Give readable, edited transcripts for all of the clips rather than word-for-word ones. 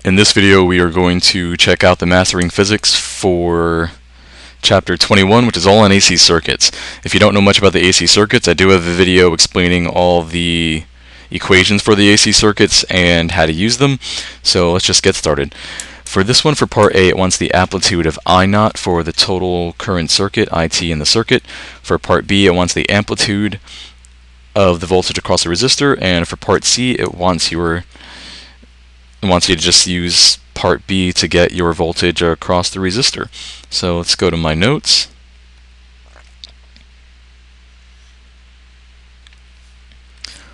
In this video we are going to check out the Mastering Physics for Chapter 21, which is all on AC circuits. If you don't know much about the AC circuits, I do have a video explaining all the equations for the AC circuits and how to use them, so let's just get started. For this one, for part A, it wants the amplitude of I0 for the total current circuit, IT in the circuit. For part B, it wants the amplitude of the voltage across the resistor, and for part C, it wants you to just use part B to get your voltage across the resistor. So let's go to my notes.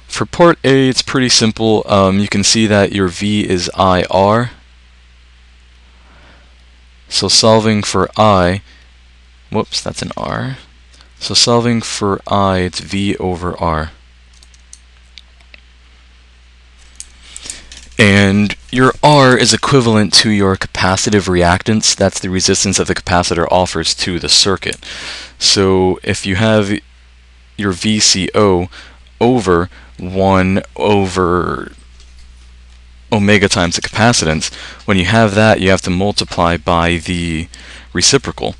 For part A, it's pretty simple. You can see that your V is IR. So solving for I, whoops, that's an R. So solving for I, it's V over R. And your R is equivalent to your capacitive reactance. That's the resistance that the capacitor offers to the circuit. So if you have your VCO over 1 over omega times the capacitance, when you have that, you have to multiply by the reciprocal.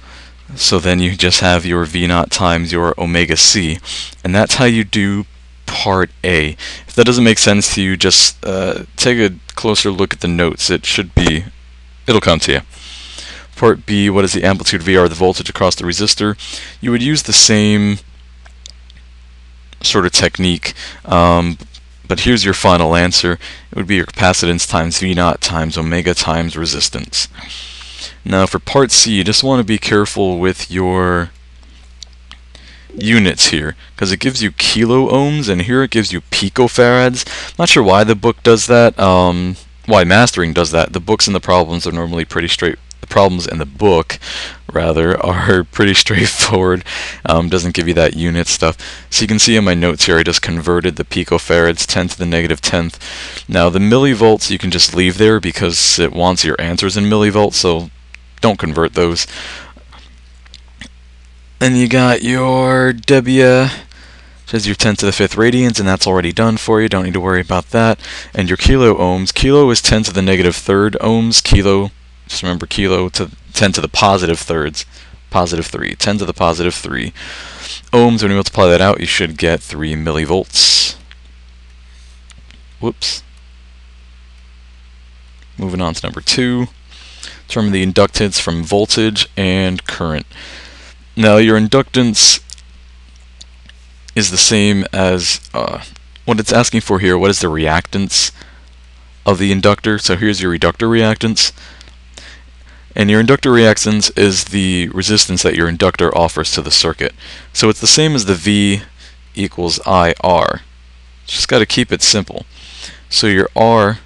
So then you just have your V0 times your omega C. And that's how you do part A. If that doesn't make sense to you, just take a closer look at the notes. It'll come to you. Part B, what is the amplitude VR, the voltage across the resistor? You would use the same sort of technique, but here's your final answer. It would be your capacitance times V0 times omega times resistance. Now for part C, you just want to be careful with your units here, because it gives you kilo ohms and here it gives you picofarads. I'm not sure why the book does that, why mastering does that. The books and the problems are normally pretty straight. The problems in the book, rather, are pretty straightforward. Doesn't give you that unit stuff. So you can see in my notes here, I just converted the picofarads 10 to the negative 10th. Now the millivolts you can just leave there because it wants your answers in millivolts, so don't convert those. And you got your W, says your 10 to the 5th radians, and that's already done for you. Don't need to worry about that. And your kilo ohms. Kilo is 10 to the negative 3rd ohms. Kilo, just remember kilo to 10 to the positive thirds. Positive 3. 10 to the positive 3 ohms. When you multiply that out, you should get 3 millivolts. Whoops. Moving on to number 2. Determine the inductance from voltage and current. Now your inductance is the same as what it's asking for here. What is the reactance of the inductor? So here's your inductor reactance. And your inductor reactance is the resistance that your inductor offers to the circuit. So it's the same as the V equals IR. Just got to keep it simple. So your R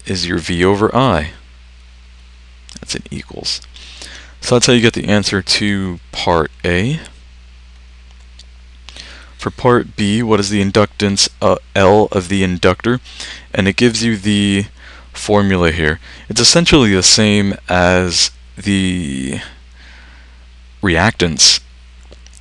is your V over I. That's an equals. So that's how you get the answer to part A. For part B, what is the inductance L of the inductor? And it gives you the formula here. It's essentially the same as the reactance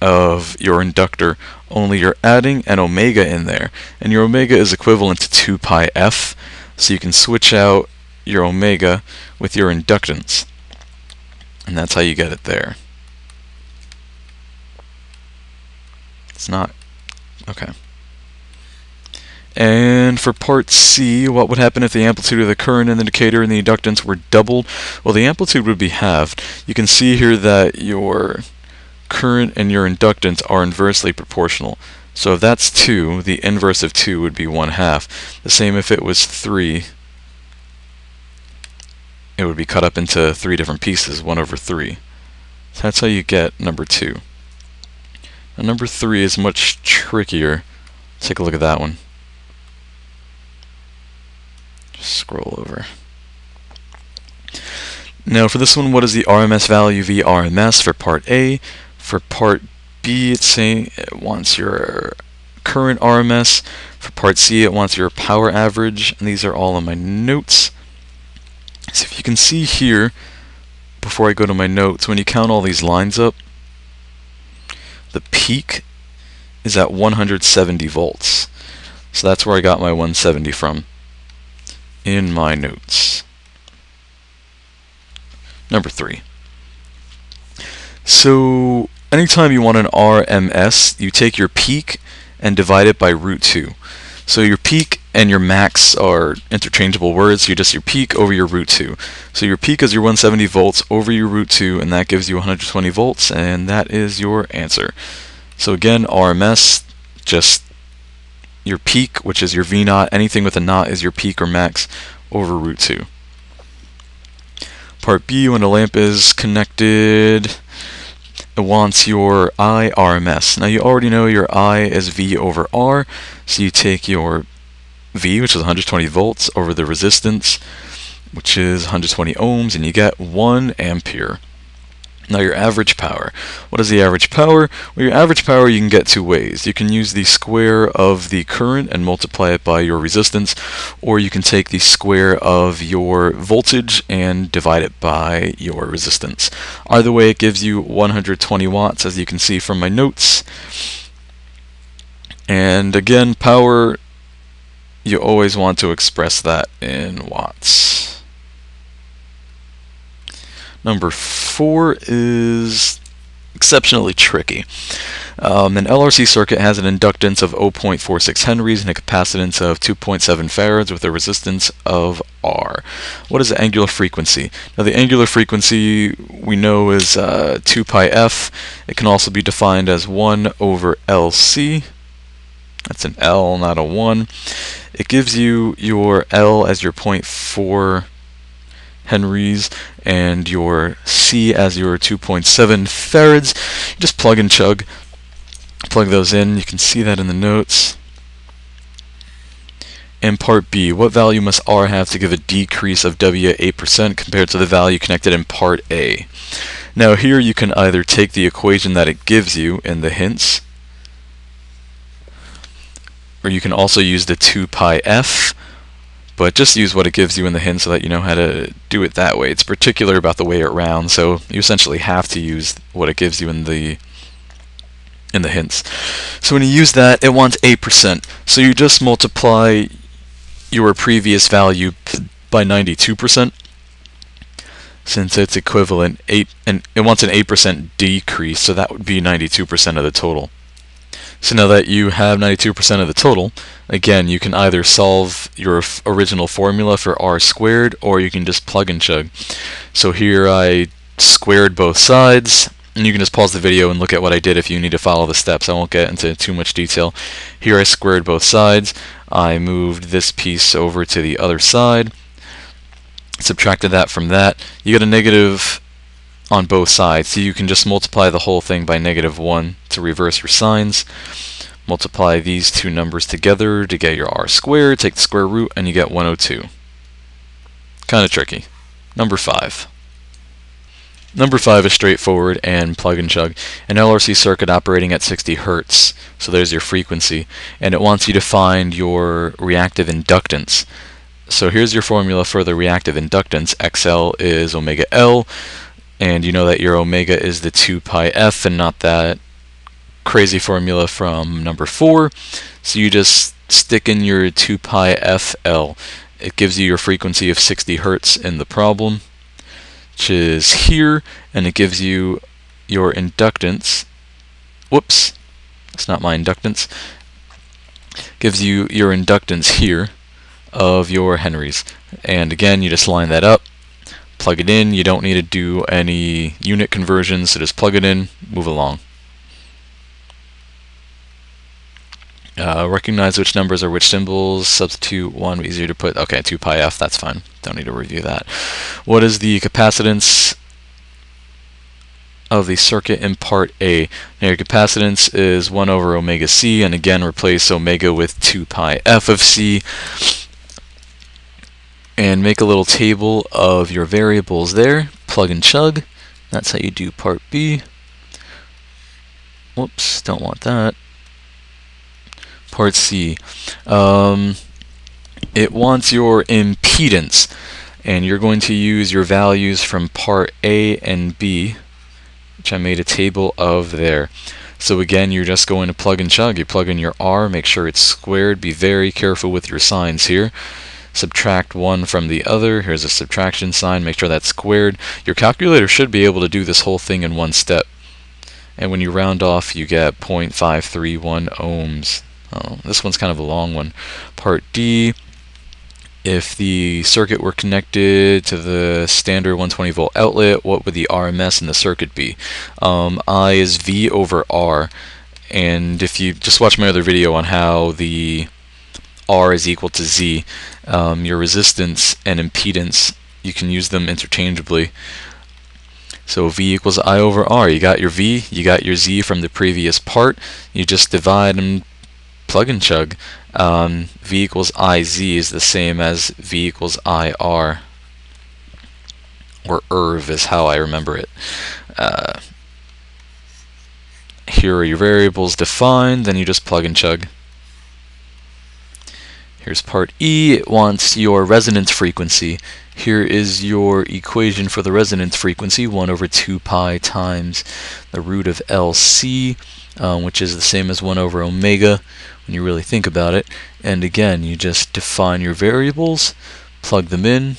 of your inductor, only you're adding an omega in there. And your omega is equivalent to 2 pi f, so you can switch out your omega with your inductance. And that's how you get it there. It's not. Okay. And for part C, what would happen if the amplitude of the current in the indicator and the inductance were doubled? Well, the amplitude would be halved. You can see here that your current and your inductance are inversely proportional. So if that's 2, the inverse of 2 would be 1/2. The same if it was 3. It would be cut up into 3 different pieces, 1 over 3. So that's how you get number 2. Now number 3 is much trickier. Let's take a look at that one. Just scroll over. Now for this one, what is the RMS value V RMS for part A? For part B, it's saying it wants your current RMS. For part C, it wants your power average. And these are all in my notes. So if you can see here, before I go to my notes, when you count all these lines up, the peak is at 170 volts. So that's where I got my 170 from in my notes. Number 3. So anytime you want an RMS, you take your peak and divide it by root 2. So your peak and your max are interchangeable words. You're just your peak over your root 2. So your peak is your 170 volts over your root 2, and that gives you 120 volts, and that is your answer. So again, RMS, just your peak, which is your V naught. Anything with a naught is your peak or max over root 2. Part B, when the lamp is connected, it wants your I RMS. Now you already know your I is V over R, so you take your V, which is 120 volts, over the resistance, which is 120 ohms, and you get 1 ampere. Now your average power. What is the average power? Well, your average power you can get two ways. You can use the square of the current and multiply it by your resistance, or you can take the square of your voltage and divide it by your resistance. Either way, it gives you 120 watts, as you can see from my notes. And again, power, you always want to express that in watts. Number 4 is exceptionally tricky. An LRC circuit has an inductance of 0.46 henries and a capacitance of 2.7 farads with a resistance of R. What is the angular frequency? Now the angular frequency we know is 2 pi f. It can also be defined as 1 over LC. That's an L, not a 1. It gives you your L as your 0.4 henries and your C as your 2.7 farads. You just plug and chug. Plug those in. You can see that in the notes. And part B, what value must R have to give a decrease of W at 8% compared to the value connected in part A? Now here you can either take the equation that it gives you in the hints, or you can also use the 2 pi f, but just use what it gives you in the hint so that you know how to do it that way. It's particular about the way it rounds, so you essentially have to use what it gives you in the hints. So when you use that, it wants 8%. So you just multiply your previous value by 92%, since it's equivalent 8, and it wants an 8% decrease, so that would be 92% of the total. So now that you have 92% of the total, again, you can either solve your original formula for R squared, or you can just plug and chug. So here I squared both sides, and you can just pause the video and look at what I did if you need to follow the steps. I won't get into too much detail. Here I squared both sides. I moved this piece over to the other side, subtracted that from that. You get a negative on both sides, so you can just multiply the whole thing by -1 to reverse your signs. Multiply these two numbers together to get your R squared, take the square root, and you get 102. Kind of tricky. Number 5. Number 5 is straightforward and plug and chug. An LRC circuit operating at 60 Hertz, so there's your frequency, and it wants you to find your reactive inductance. So here's your formula for the reactive inductance. XL is omega L, and you know that your omega is the 2 pi f and not that crazy formula from number 4. So you just stick in your 2 pi fl. It gives you your frequency of 60 Hertz in the problem, which is here, and it gives you your inductance. Whoops, that's not my inductance. Gives you your inductance here of your henries. And again, you just line that up, plug it in. You don't need to do any unit conversions, so just plug it in, move along. Recognize which numbers are which symbols, substitute one, easier to put. Okay, 2 pi f, that's fine. Don't need to review that. What is the capacitance of the circuit in part A? Now your capacitance is 1 over omega c, and again replace omega with 2 pi f of c. And make a little table of your variables there. Plug and chug. That's how you do part B. Whoops, don't want that. Part C. It wants your impedance, and you're going to use your values from part A and B, which I made a table of there. So again, you're just going to plug and chug. You plug in your R, make sure it's squared. Be very careful with your signs here. subtract one from the other. Here's a subtraction sign. Make sure that's squared. Your calculator should be able to do this whole thing in one step. And when you round off, you get 0.531 ohms. Oh, this one's kind of a long one. Part D. If the circuit were connected to the standard 120 volt outlet, what would the RMS in the circuit be? I is V over R. And if you just watch my other video on how the R is equal to Z, your resistance and impedance, you can use them interchangeably. So V equals I over R. You got your V, you got your Z from the previous part. You just divide and plug and chug. V equals IZ is the same as V equals IR. Or IRV is how I remember it. Here are your variables defined, then you just plug and chug. Here's part E. It wants your resonance frequency. Here is your equation for the resonance frequency, 1 over 2 pi times the root of LC, which is the same as 1 over omega when you really think about it. And again, you just define your variables, plug them in.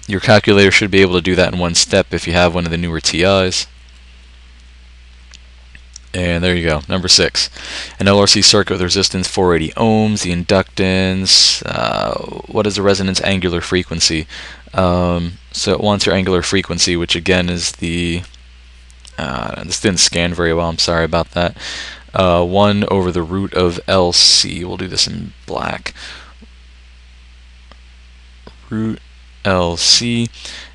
Your calculator should be able to do that in one step if you have one of the newer TIs. And there you go, number 6. An LRC circuit with resistance 480 ohms, the inductance, what is the resonance angular frequency? So it wants your angular frequency, which again is the, this didn't scan very well, I'm sorry about that. 1 over the root of LC, we'll do this in black. Root LC,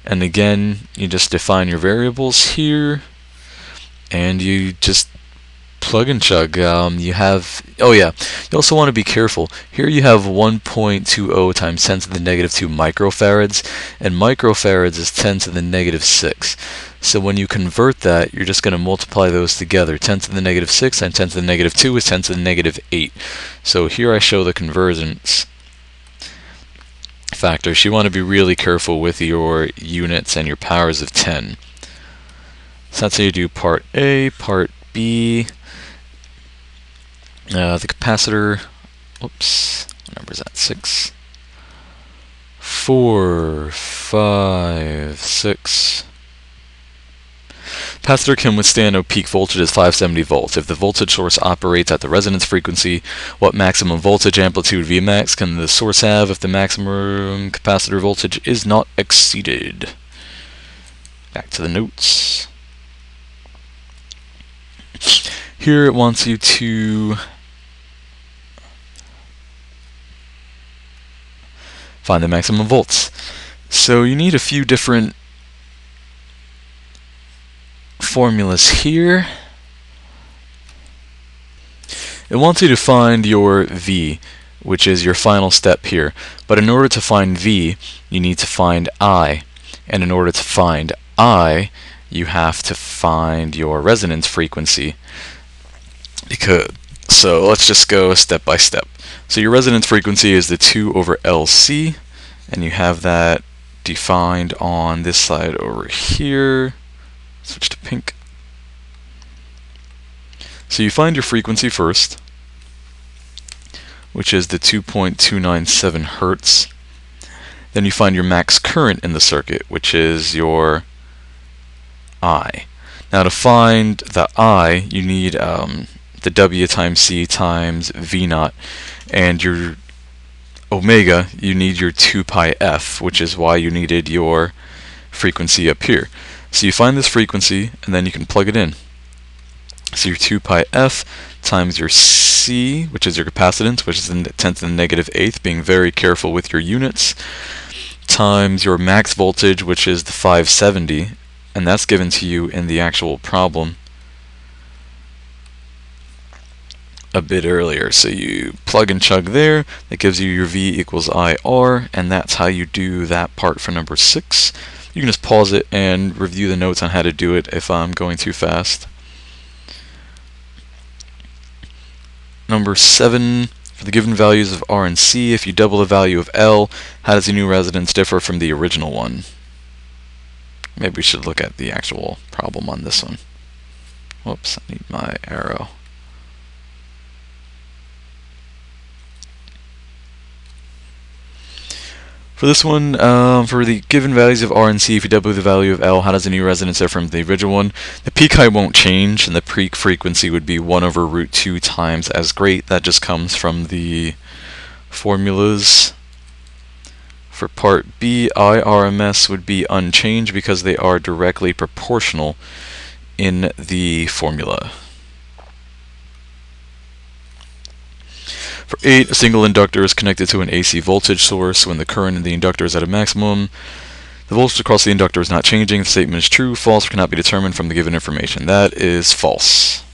and again, you just define your variables here, and you just plug and chug. You have, oh yeah, you also want to be careful. Here you have 1.20 times 10 to the negative 2 microfarads, and microfarads is 10 to the negative 6. So when you convert that, you're just going to multiply those together. 10 to the negative 6 and 10 to the negative 2 is 10 to the negative 8. So here I show the convergence factors. You want to be really careful with your units and your powers of 10. So that's how you do part A. Part B. The capacitor, oops, what number is that? 6, 4, 5, 6. Capacitor can withstand a peak voltage of 570 volts. If the voltage source operates at the resonance frequency, what maximum voltage amplitude Vmax can the source have if the maximum capacitor voltage is not exceeded? Back to the notes. Here it wants you to find the maximum volts. So you need a few different formulas here. It wants you to find your V, which is your final step here. But in order to find V, you need to find I. And in order to find I, you have to find your resonance frequency. So let's just go step by step. So your resonance frequency is the 2 over LC, and you have that defined on this side over here. Switch to pink. So you find your frequency first, which is the 2.297 hertz. Then you find your max current in the circuit, which is your I. Now to find the I, you need the W times C times V naught, and your omega, you need your 2 pi f, which is why you needed your frequency up here. So you find this frequency, and then you can plug it in. So your 2 pi f times your C, which is your capacitance, which is in 10 to the negative 8th, being very careful with your units, times your max voltage, which is the 570, and that's given to you in the actual problem a bit earlier. So you plug and chug there, that gives you your V equals IR, and that's how you do that part for number 6. You can just pause it and review the notes on how to do it if I'm going too fast. Number 7, for the given values of R and C, if you double the value of L, how does the new resonance differ from the original one? Maybe we should look at the actual problem on this one. Whoops, I need my arrow. For this one, for the given values of R and C, if you double the value of L, how does the new resonance differ from the original one? The peak height won't change, and the peak frequency would be 1 over root 2 times as great. That just comes from the formulas. For part B, IRMS would be unchanged because they are directly proportional in the formula. For 8, a single inductor is connected to an AC voltage source. When the current in the inductor is at a maximum, the voltage across the inductor is not changing. The statement is true, false, or cannot be determined from the given information. That is false.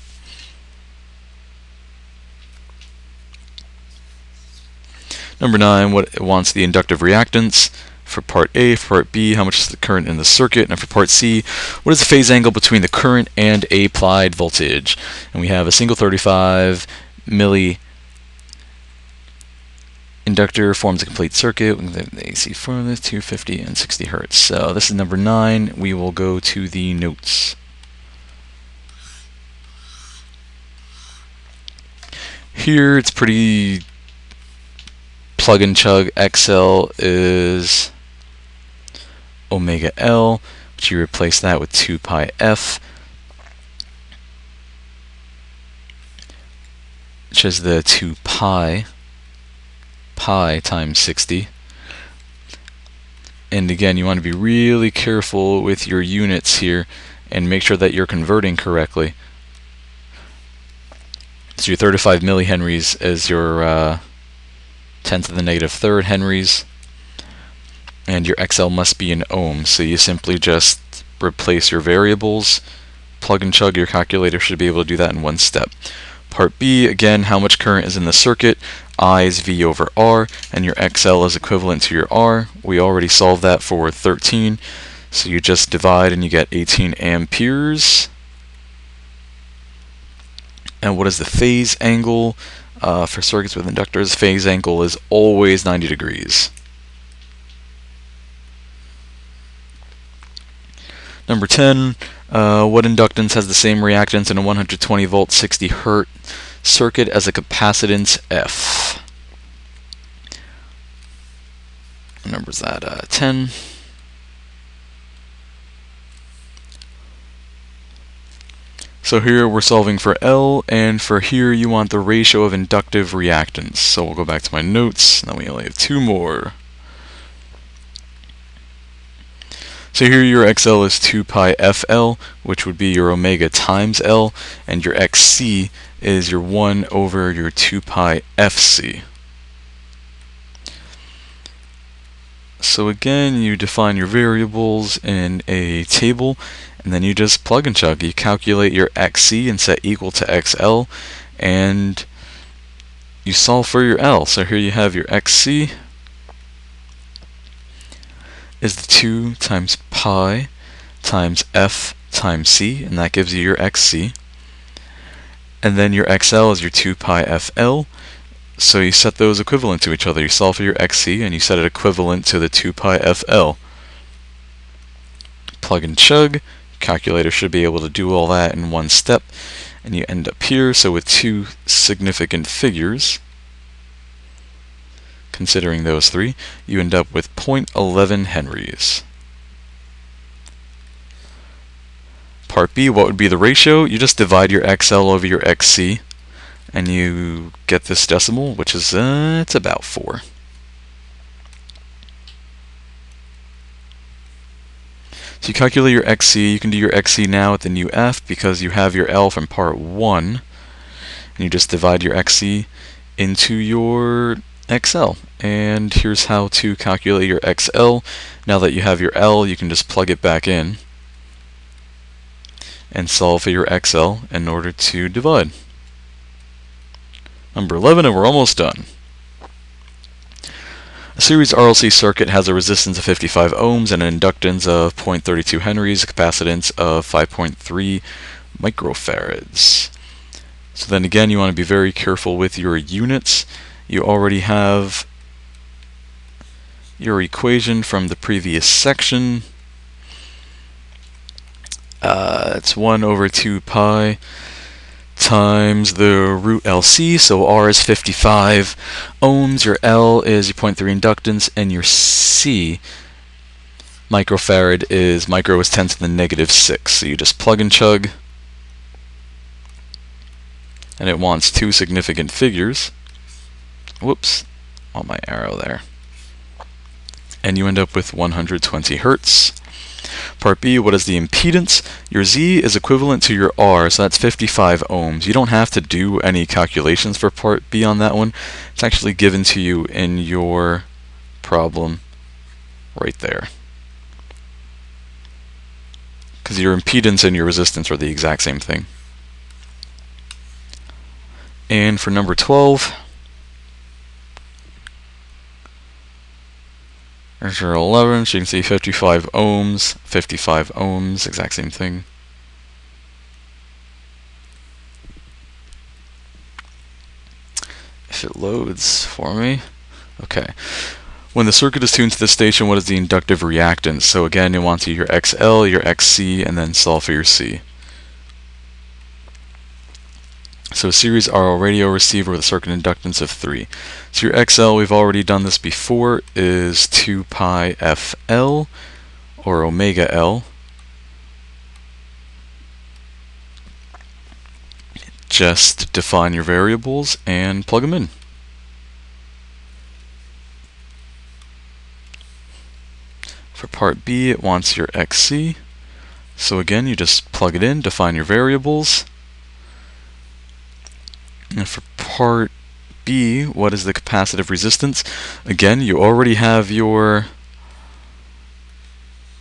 Number 9, what it wants the inductive reactance. For part A, for part B, how much is the current in the circuit? And for part C, what is the phase angle between the current and applied voltage? And we have a single 35 milli inductor forms a complete circuit with the AC formula 250 and 60 hertz. So this is number 9. We will go to the notes. Here it's pretty plug and chug. XL is omega L, but you replace that with 2 pi F, which is the 2 pi times 60. And again, you want to be really careful with your units here and make sure that you're converting correctly. So your 35 millihenries is your 10 to the negative third henries, and your XL must be in ohms, so you simply just replace your variables, plug and chug. Your calculator should be able to do that in one step. Part B, again, how much current is in the circuit? I is V over R, and your XL is equivalent to your R. We already solved that for 13, so you just divide and you get 18 amperes. And what is the phase angle? For circuits with inductors, phase angle is always 90 degrees. Number 10, what inductance has the same reactance in a 120 volt 60 hertz circuit as a capacitance F? What number is that? 10. So here we're solving for L, and for here you want the ratio of inductive reactance. So we'll go back to my notes, and then we only have 2 more. So here your XL is 2 pi FL, which would be your omega times L, and your XC is your 1 over your 2 pi FC. So again, you define your variables in a table, and then you just plug and chug. You calculate your XC and set equal to XL, and you solve for your L. So here you have your XC is the 2 times pi times F times C, and that gives you your XC. And then your XL is your 2 pi FL. So you set those equivalent to each other. You solve for your XC and you set it equivalent to the 2 pi FL. Plug and chug. Calculator should be able to do all that in one step, and you end up here. So with 2 significant figures, considering those 3, you end up with 0.11 henries. Part B, what would be the ratio? You just divide your XL over your XC, and you get this decimal, which is it's about 4. So you calculate your XC. You can do your XC now at the new F because you have your L from part 1, and you just divide your XC into your XL. And here's how to calculate your XL. Now that you have your L, you can just plug it back in and solve for your XL in order to divide. Number 11, and we're almost done. A series RLC circuit has a resistance of 55 ohms and an inductance of 0.32 henries, a capacitance of 5.3 microfarads. So then again, you want to be very careful with your units. You already have your equation from the previous section. It's 1 over 2 pi times the root LC, so R is 55 ohms, your L is your 0.3 inductance, and your C, microfarad, is micro is 10 to the negative 6. So you just plug and chug, and it wants two significant figures. Whoops, on my arrow there. And you end up with 120 hertz. Part B, what is the impedance? Your Z is equivalent to your R, so that's 55 ohms. You don't have to do any calculations for part B on that one. It's actually given to you in your problem right there. Because your impedance and your resistance are the exact same thing. And for number 12, there's your 11, so you can see 55 ohms, exact same thing. If it loads for me. Okay. When the circuit is tuned to this station, what is the inductive reactance? So again, it wants your XL, your XC, and then solve for your C. So series RL radio receiver with a circuit inductance of 3. So your XL, we've already done this before, is 2 pi FL, or omega L. Just define your variables and plug them in. For part B, it wants your XC. So again, you just plug it in, define your variables. And for part B, what is the capacitive resistance? Again, you already have your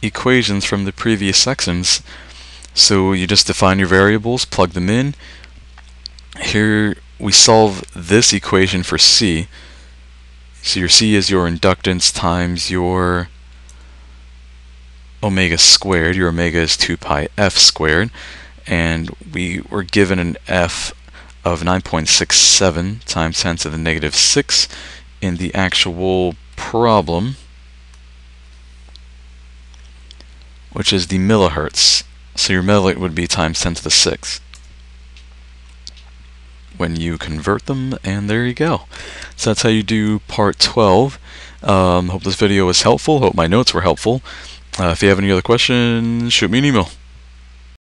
equations from the previous sections. So you just define your variables, plug them in. Here we solve this equation for C. So your C is your inductance times your omega squared. Your omega is 2 pi F squared. And we were given an F of 9.67 times 10 to the negative 6 in the actual problem, which is the millihertz. So your milli would be times 10 to the 6 when you convert them, and there you go. So that's how you do part 12. Hope this video was helpful. Hope my notes were helpful. If you have any other questions, shoot me an email.